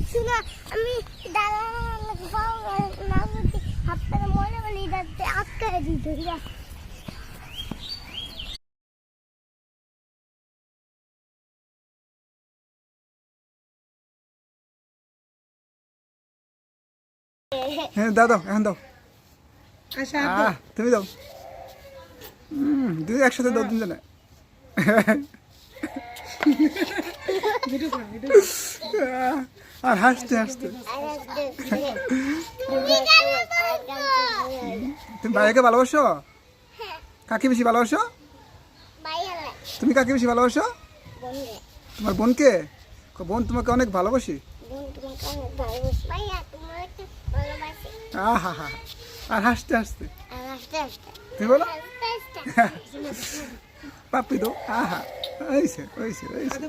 শুনো আমি হাতটা মনে বলি যাতে আটকে দিতে হ্যাঁ দাও দাও এখন দাও আচ্ছা তুমি দাও দুই একসাথে দাও তিনজনে আর হাসতে হাসতে তুমি ভাইয়াকে ভালোবাসো কাকে বেশি ভালোবাসো তুমি কাকে বেশি ভালোবাসো তোমার বোনকে বোন তোমাকে অনেক ভালোবাসি আহা হা আর হাসতে হাসতে তুমি বলো পাপ্পি দো আহা ওইসে ওইসে ওইসে